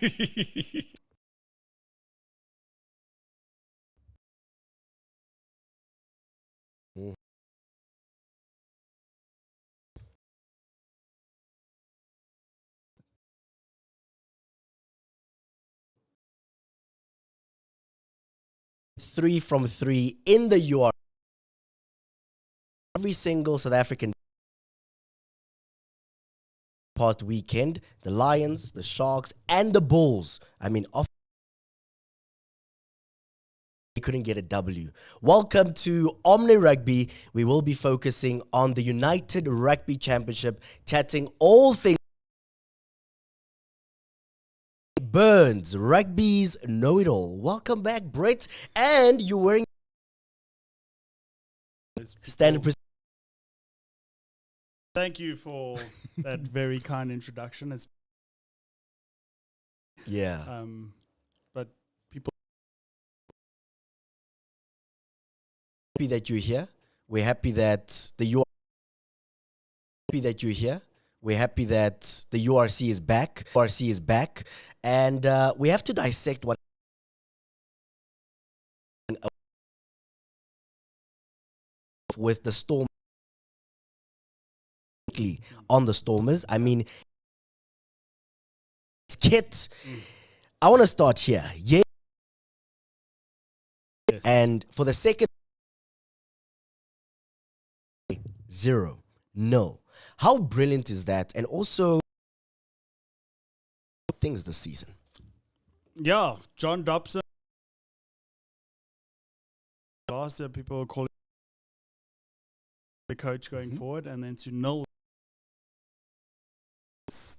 Mm. Three from three in the UR. Every single South African past weekend, the Lions, the Sharks, and the Bulls. I mean, they couldn't get a W. Welcome to Omni Rugby. We will be focusing on the United Rugby Championship, chatting all things Burns, rugby's know-it-all. Welcome back, Brett. And you're wearing standard. Thank you for that very kind introduction. Yeah. But people Happy that you're here. We're happy that the URC We're happy that the URC is back. URC is back, and we have to dissect what with the Storm on the Stormers. I mean, it's kit. I want to start here. Yeah. Yes. And for the second 0-0. How brilliant is that? And also things this season. Yeah, John Dobson. Last year, people were calling the coach going forward, and then to null.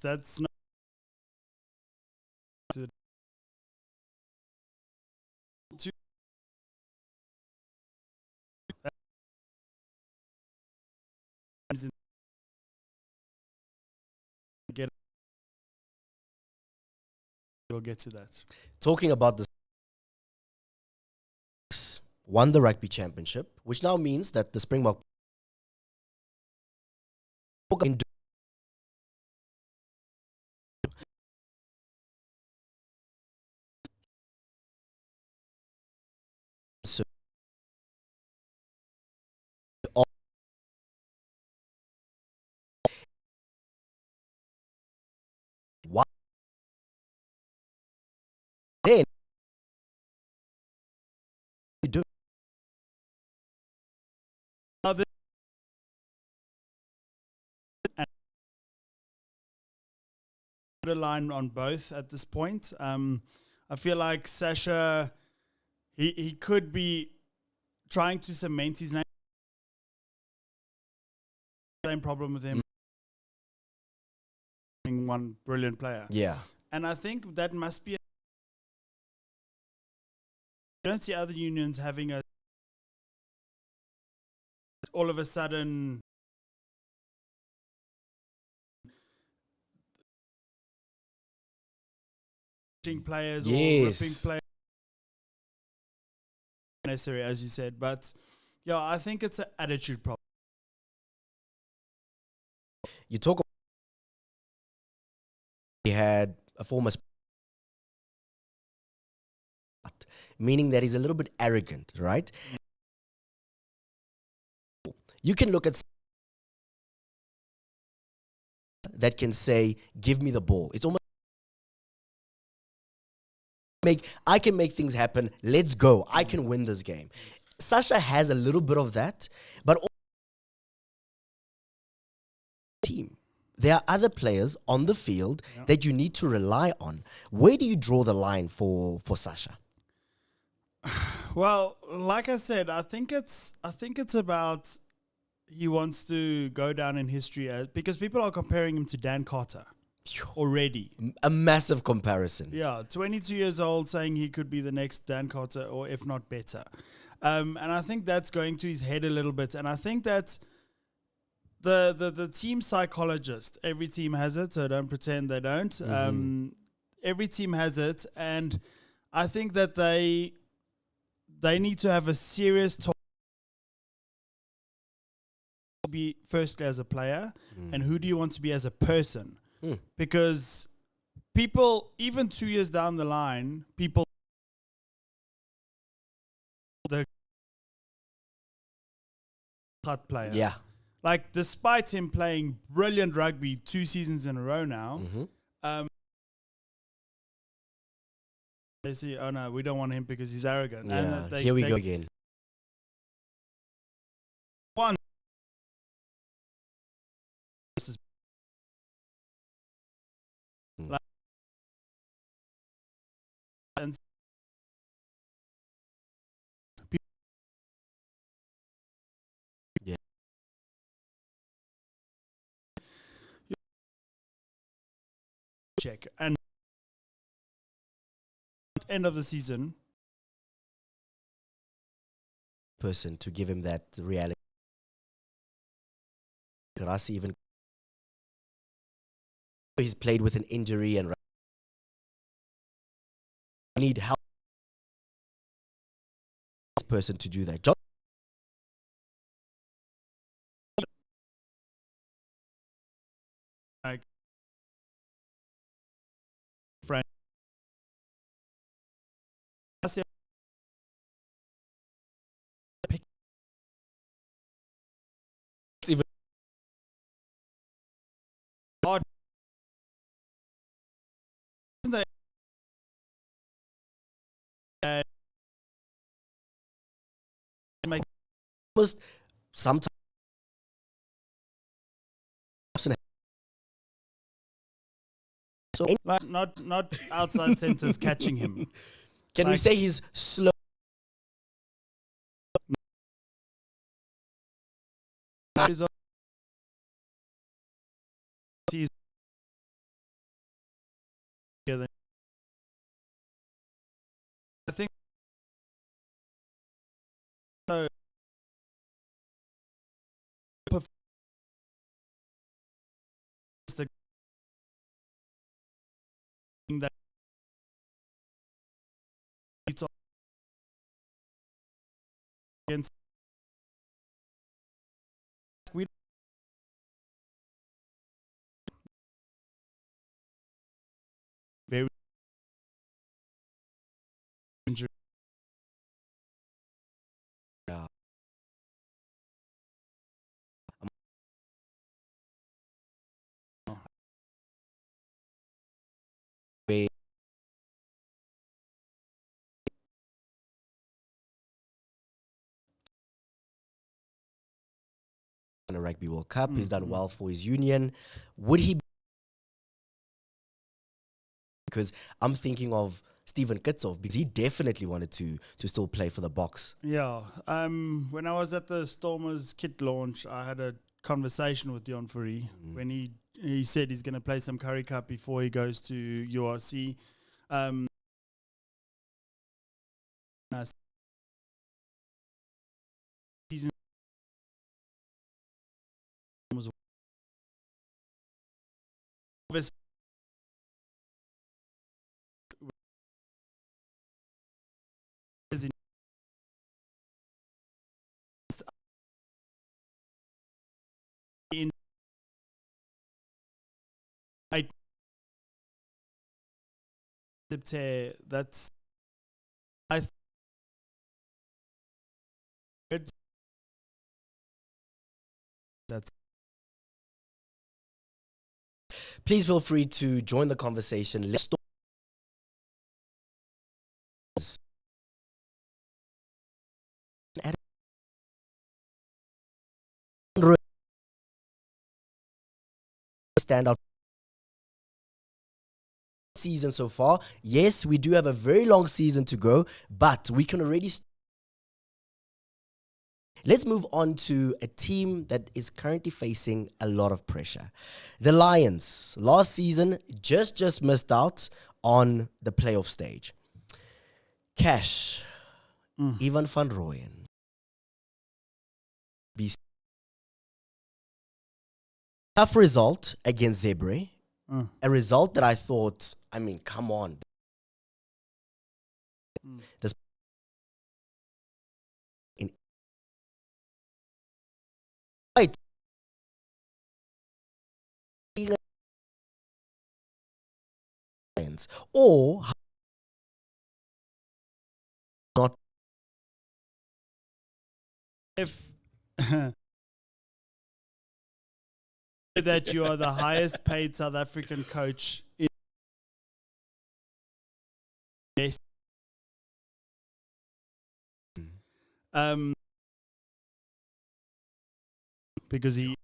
That's not. We'll get to that. Talking about the won the rugby championship, which now means that the Springbok then you do. A line on both at this point. I feel like Sasha, he could be trying to cement his name. Same problem with him. One brilliant player. Yeah. And I think that must be. I don't see other unions having a. All of a sudden. Players or ripping players necessary, as you said, but yeah, I think it's an attitude problem. You talk about he had a former meaning that he's a little bit arrogant, right? You can look at that can say, give me the ball. It's almost I can make things happen. Let's go. I can win this game. Sasha has a little bit of that, but team. There are other players on the field that you need to rely on. Where do you draw the line for Sasha? Well, like I said, I think it's about he wants to go down in history because people are comparing him to Dan Carter already. A massive comparison. Yeah, 22 years old, saying he could be the next Dan Carter, or if not better. And I think that's going to his head a little bit. And I think that the team psychologist, every team has it, so don't pretend they don't. Every team has it, and I think that they need to have a serious talk. Be firstly as a player, and who do you want to be as a person? Because people, even 2 years down the line, people, the cut player. Yeah. Like, despite him playing brilliant rugby 2 seasons in a row now, they see, oh no, we don't want him because he's arrogant. Yeah. And Here we go again. One. Like, and Yeah. Check. And end of the season, Person to give him that reality. Karasi even he's played with an injury and need help this person to do that. John like, friend, even God, almost sometimes so like, not outside centers catching him. can we Like, say he's slow? He's I think so. The thing that it's against we very injured. Yeah. Way in a Rugby World Cup, he's done well for his union. Would he? Because I'm thinking of Steven Kitsov because he definitely wanted to still play for the Boks. Yeah. When I was at the Stormers kit launch, I had a conversation with Dion Fourie when he said he's going to play some Curry Cup before he goes to URC. Season was obviously in I that's I th- that's Please feel free to join the conversation. Let's start. Stand out season so far. Yes, we do have a very long season to go, but we can already. Let's move on to a team that is currently facing a lot of pressure. The Lions, last season, just missed out on the playoff stage. Cash, Ivan van Rooyen. Tough result against Zebre. A result that I thought, I mean, come on. This in right. Lions, or not? If that you are the highest paid South African coach in yes. Because he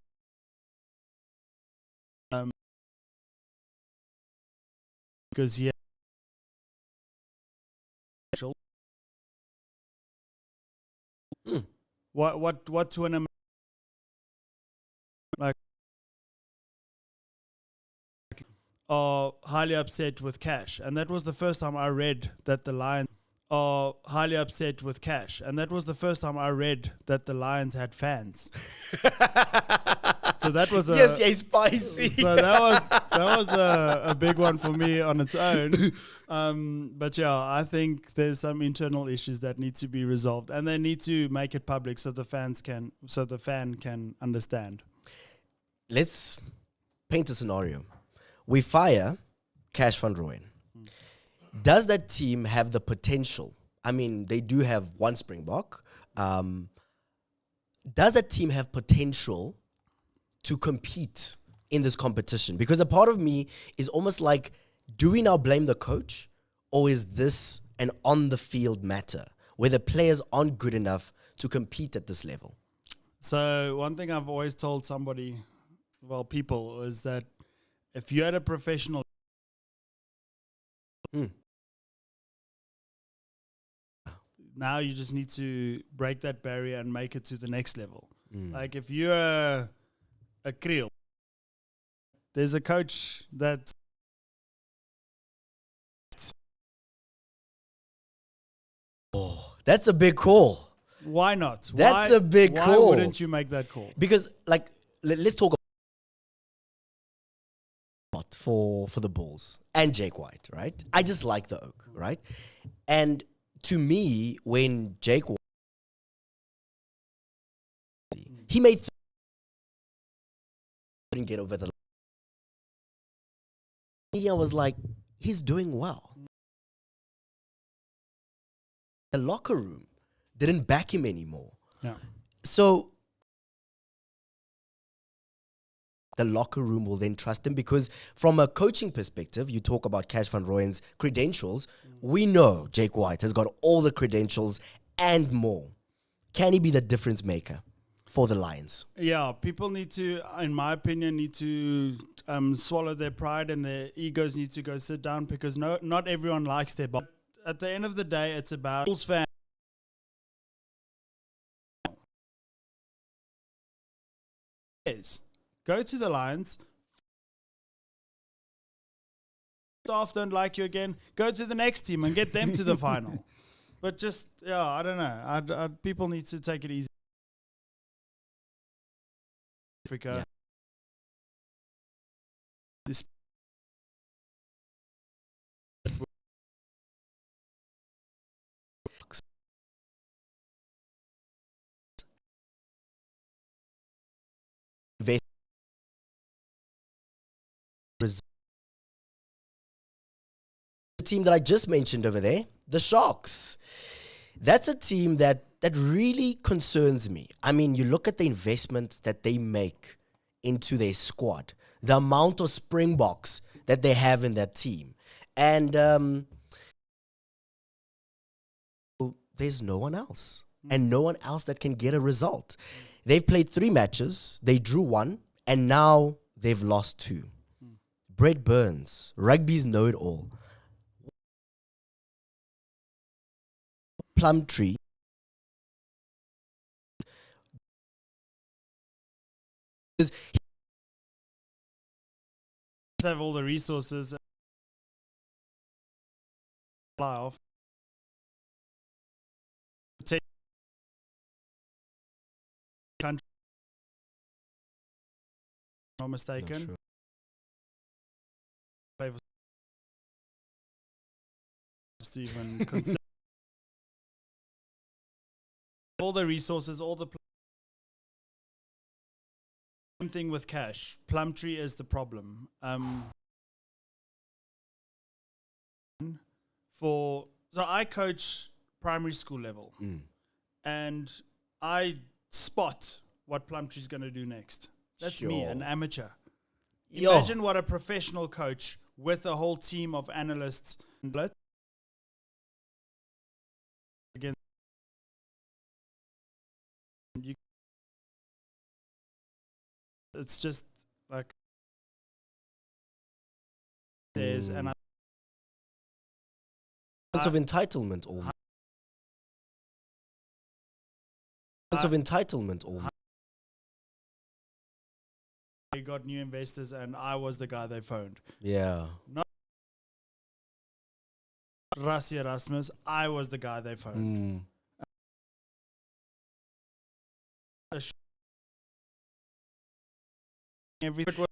because he what to an like are highly upset with cash, and that was the first time I read that the Lions are highly upset with cash, and that was the first time I read that the Lions had fans. So that was spicy. So that was a big one for me on its own. But yeah, I think there's some internal issues that need to be resolved, and they need to make it public so the fan can understand. Let's paint a scenario. We fire Cash van Rooyen. Does that team have the potential? I mean, they do have one Springbok. Does that team have potential to compete in this competition? Because a part of me is almost like, do we now blame the coach, or is this an on-the-field matter where the players aren't good enough to compete at this level? So one thing I've always told people, is that if you had a professional now you just need to break that barrier and make it to the next level. Like if you're a Creel, there's a coach that That's a big call. Why not? That's a big call. Why wouldn't you make that call? Because, like, let's talk about for the Bulls and Jake White, right? I just like the Oak, right? And to me, when Jake White, he made didn't get over the line. I was like, he's doing well. The locker room didn't back him anymore. Yeah. So the locker room will then trust him, because from a coaching perspective, you talk about Cash van Rooyen's credentials. We know Jake White has got all the credentials and more. Can he be the difference maker for the Lions? Yeah, people need to, in my opinion, swallow their pride, and their egos need to go sit down, because not everyone likes their boss. At the end of the day, it's about Bulls fans. Go to the Lions. Staff don't like you again. Go to the next team and get them to the final. But just, I don't know. People need to take it easy. Africa. Yeah. This The team that I just mentioned over there, the Sharks. That's a team that really concerns me. I mean, you look at the investments that they make into their squad, the amount of Springboks that they have in that team, and there's no one else, and no one else that can get a result. They've played 3 matches, they drew 1, and now they've lost 2. Brett Burns, rugby's know-it-all. Plumtree. have all the resources. Fly off. Take country. Not mistaken. Not Play for Stephen. Consider all the resources, all the same thing with cash. Plumtree is the problem. So I coach primary school level, and I spot what Plumtree's going to do next. That's me, an amateur. Imagine what a professional coach with a whole team of analysts. Again, it's just like there's an sense of entitlement, or sense of entitlement, or they got new investors, and I was the guy they phoned. Yeah. Not Rassie Erasmus, I was the guy they phoned. Everything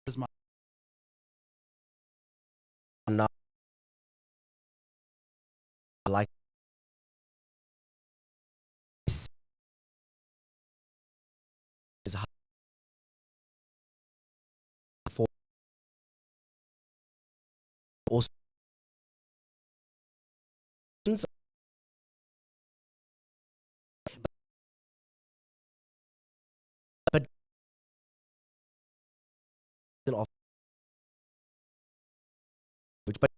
was my Now, like is for also but of which but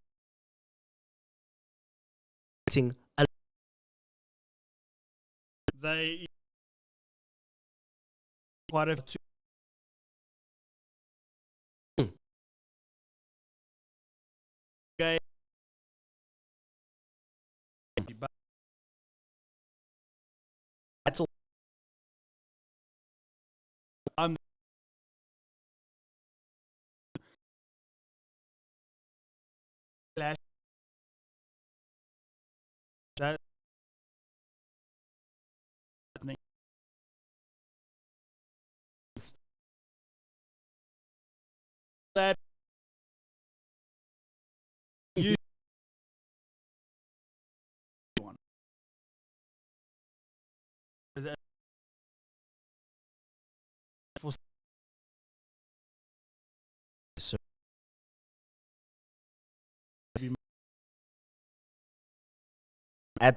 they quite a two gay, but that's all. I'm that that you one is that for So at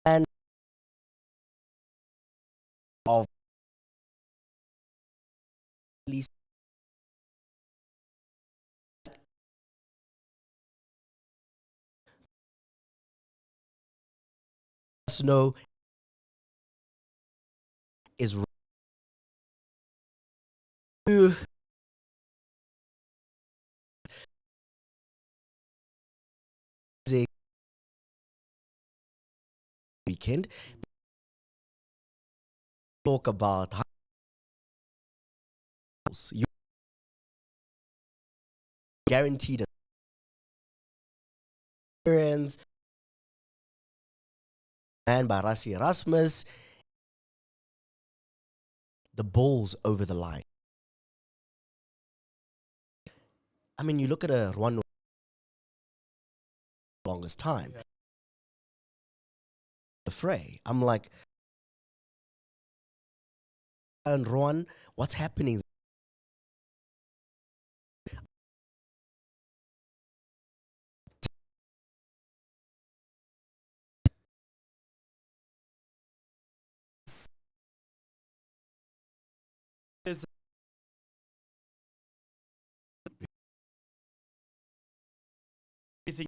and of least know is music weekend. Talk about you guaranteed experience and by Rassie Erasmus, the Bulls over the line. I mean, you look at a Rwanda longest time. Yeah. The fray. I'm like, and Ron, what's happening? is everything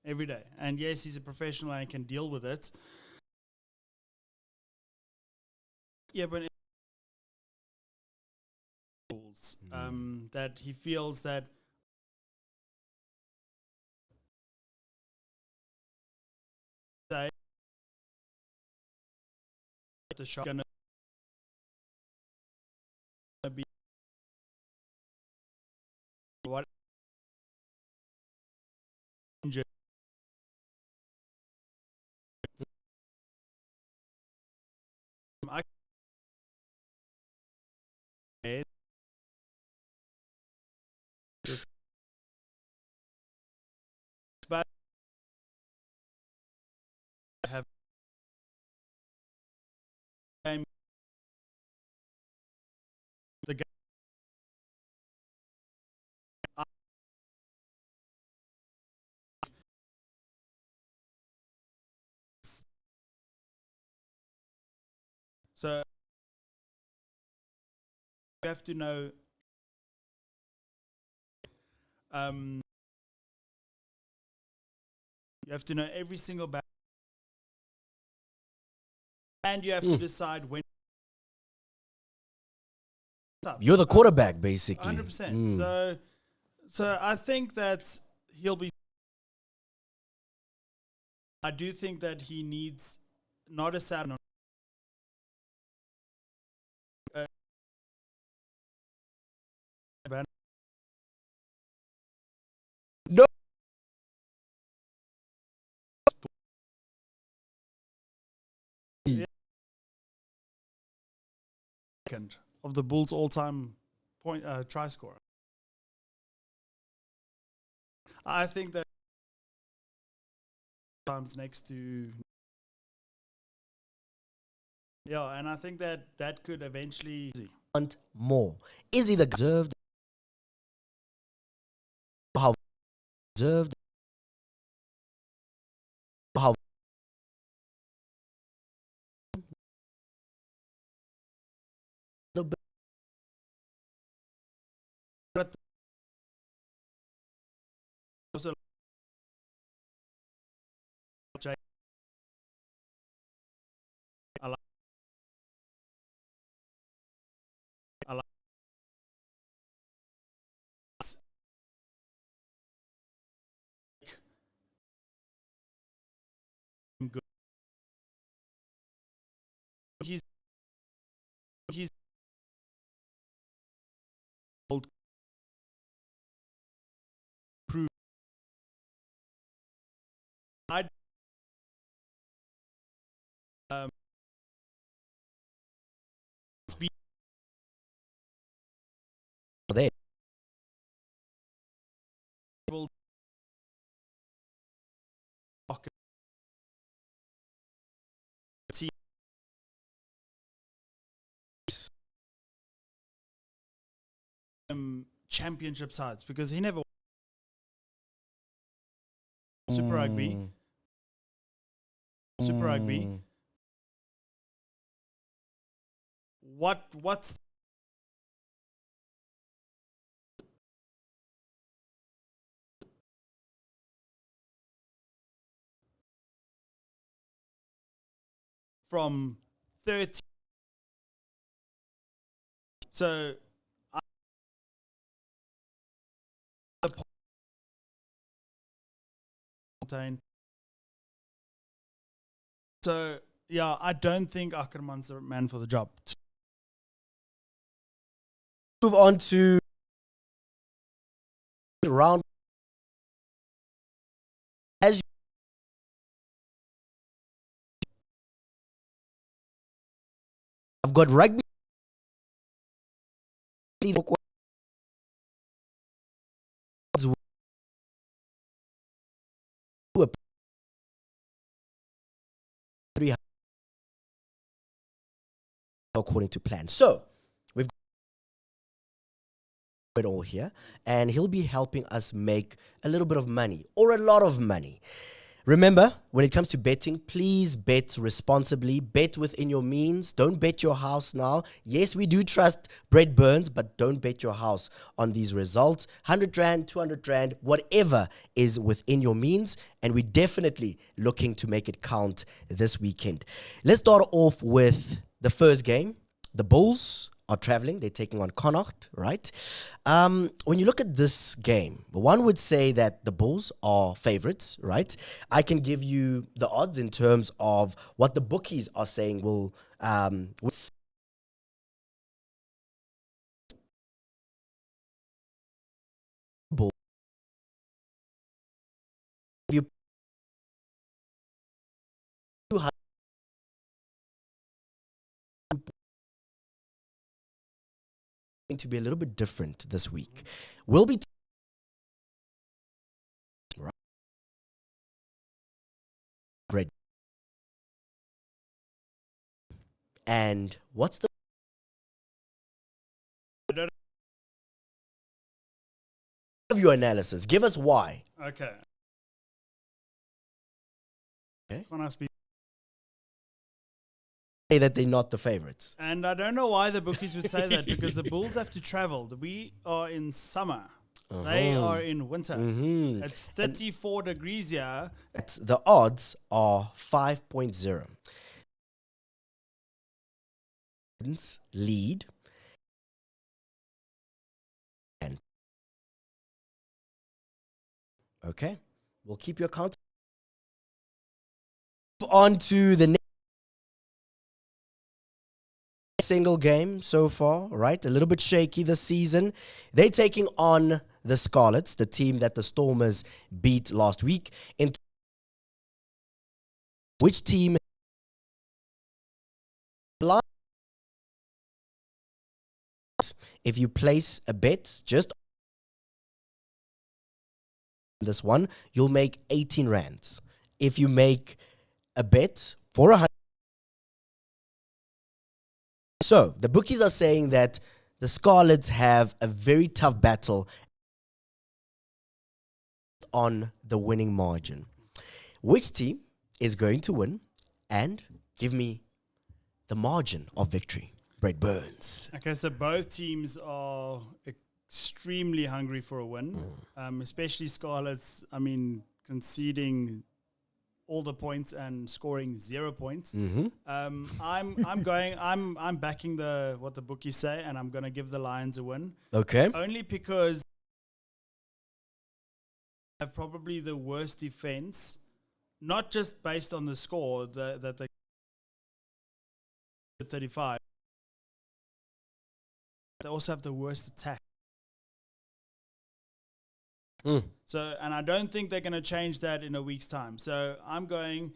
every day. And yes, he's a professional and can deal with it. Yeah, but that he feels that the shot gonna be what I just but game. The game. So you have to know. You have to know every single back, and you have to decide when. You're the quarterback, basically. 100%. So I think that he'll be. I do think that he needs not a Saturn. No. Second of the Bulls' all-time point try scorer. I think that times next to and I think that could eventually Want more? Is he the deserved? How deserved? How also good. He's old proof. I speak there? championship sides because he never Super Rugby. Super Rugby. What's from 30? So So yeah, I don't think Ackerman's the man for the job. Move on to round. As I've got rugby. According to plan. So we've got it all here, and he'll be helping us make a little bit of money or a lot of money. Remember, when it comes to betting, please bet responsibly. Bet within your means. Don't bet your house now. Yes, we do trust Brett Burns, but don't bet your house on these results. 100 Rand, 200 Rand, whatever is within your means. And we're definitely looking to make it count this weekend. Let's start off with the first game. The Bulls are traveling. They're taking on Connacht, right? When you look at this game, one would say that the Bulls are favorites, right? I can give you the odds in terms of what the bookies are saying will Bull. You going to be a little bit different this week. We'll be Red And what's the of your analysis? Give us why. Okay. Okay. Can I speak? Say that they're not the favorites. And I don't know why the bookies would say that, because the Bulls have to travel. We are in summer. They are in winter. It's 34 degrees here. The odds are 5.0. Lead. And okay, we'll keep your count. On to the next single game so far, right? A little bit shaky this season. They're taking on the Scarlets, the team that the Stormers beat last week. In which team? If you place a bet just on this one, you'll make 18 rands. If you make a bet for 100. So the bookies are saying that the Scarlets have a very tough battle on the winning margin. Which team is going to win? And give me the margin of victory. Brett Burns. Okay, so both teams are extremely hungry for a win, especially Scarlets. I mean, conceding all the points and scoring 0 points. I'm backing what the bookies say, and I'm going to give the Lions a win. Okay. Only because they have probably the worst defense, not just based on the score that they 35. They also have the worst attack. So, and I don't think they're going to change that in a week's time. So I'm going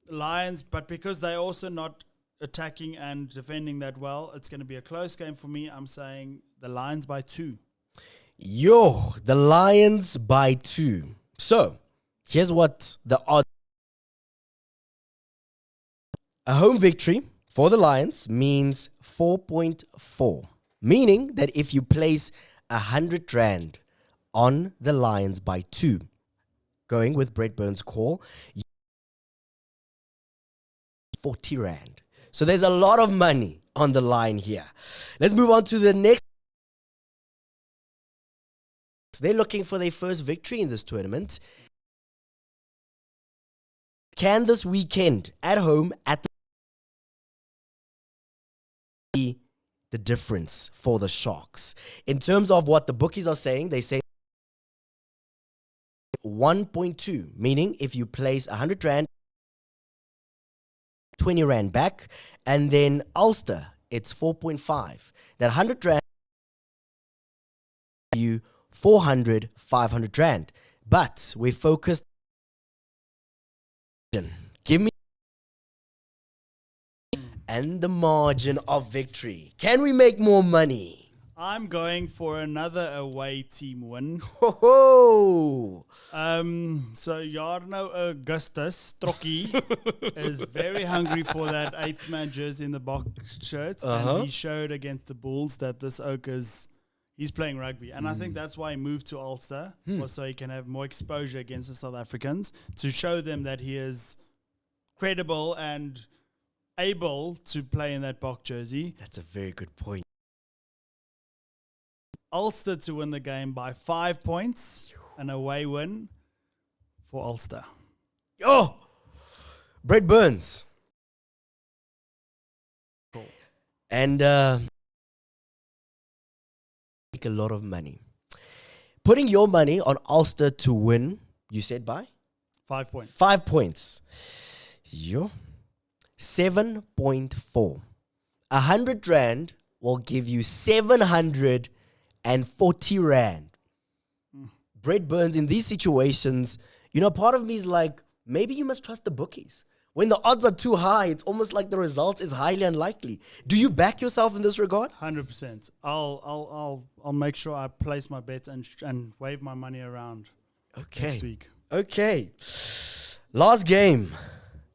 Lions, but because they're also not attacking and defending that well, it's going to be a close game for me. I'm saying the Lions by 2. The Lions by 2. So here's what the odds. A home victory for the Lions means 4.4. Meaning that if you place 100 rand on the Lions by 2, going with Brett Burns' call, 40 rand. So there's a lot of money on the line here. Let's move on to the next. They're looking for their first victory in this tournament. Can this weekend at home at the difference for the Sharks? In terms of what the bookies are saying, they say 1.2, meaning if you place 100 rand, 20 rand back, and then Ulster, it's 4.5. That 100 rand, you 400, 500 rand. But we focused. Give me and the margin of victory. Can we make more money? I'm going for another away team win. Ho ho! So Jarno Augustus Trockie is very hungry for that 8th man jersey in the box shirt. And he showed against the Bulls that this oak he's playing rugby. And I think that's why he moved to Ulster, was so he can have more exposure against the South Africans, to show them that he is credible and able to play in that box jersey. That's a very good point. Ulster to win the game by 5 points, an away win for Ulster. Brett Burns. Cool. And make a lot of money. Putting your money on Ulster to win, you said by? 5 points. 5 points. 7.4. 100 rand will give you 740 rand. Brett Burns, in these situations, part of me is like, maybe you must trust the bookies. When the odds are too high, it's almost like the result is highly unlikely. Do you back yourself in this regard? 100%. I'll make sure I place my bets and wave my money around next week. Okay. Last game.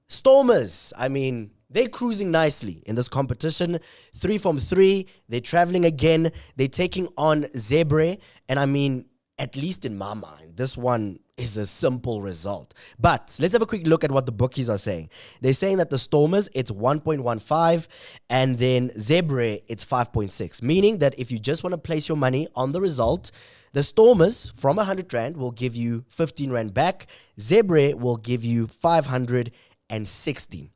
Stormers. I mean, They're cruising nicely in this competition. 3 from 3. They're traveling again. They're taking on Zebre. And I mean, at least in my mind, this one is a simple result. But let's have a quick look at what the bookies are saying. They're saying that the Stormers, it's 1.15, and then Zebre, it's 5.6. Meaning that if you just want to place your money on the result, the Stormers from 100 Rand will give you 15 Rand back. Zebre will give you 560.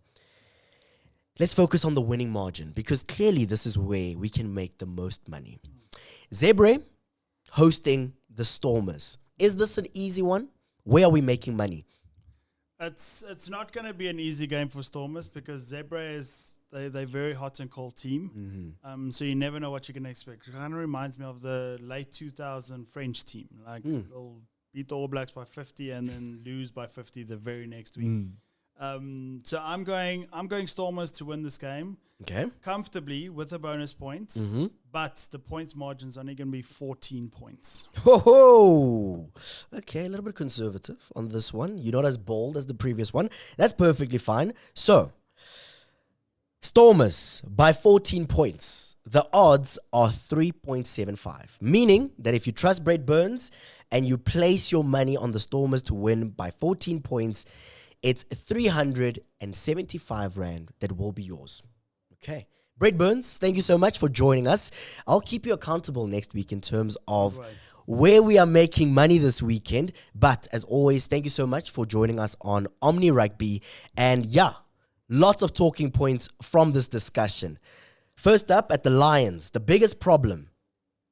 Let's focus on the winning margin, because clearly this is where we can make the most money. Zebre hosting the Stormers. Is this an easy one? Where are we making money? It's not going to be an easy game for Stormers, because Zebre is they're very hot and cold team. So you never know what you're going to expect. It kind of reminds me of the late 2000 French team. Like they'll beat the All Blacks by 50 and then lose by 50 the very next week. So I'm going Stormers to win this game. Okay. Comfortably with a bonus point, but the points margin's only going to be 14 points. Ho! Okay, a little bit conservative on this one. You're not as bold as the previous one. That's perfectly fine. So, Stormers by 14 points. The odds are 3.75, meaning that if you trust Brett Burns and you place your money on the Stormers to win by 14 points, it's 375 Rand that will be yours. Okay. Brett Burns, thank you so much for joining us. I'll keep you accountable next week in terms of where we are making money this weekend. But as always, thank you so much for joining us on Omni Rugby. And yeah, lots of talking points from this discussion. First up, at the Lions, the biggest problem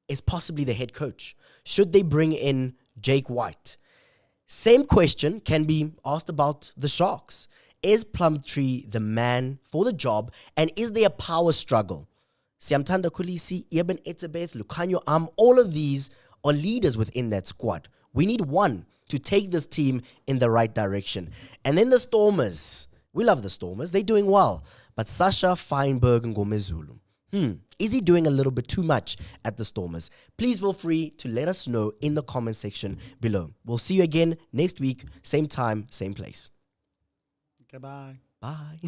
is possibly the head coach. Should they bring in Jake White? Same question can be asked about the Sharks. Is Plumtree the man for the job, and is there a power struggle? Siamtanda Kulisi, Eben Etzebeth, Lucanio all of these are leaders within that squad. We need one to take this team in the right direction. And then the Stormers. We love the Stormers. They're doing well. But Sasha Feinberg and Gomezulu. Is he doing a little bit too much at the Stormers? Please feel free to let us know in the comment section below. We'll see you again next week, same time, same place. Goodbye. Bye.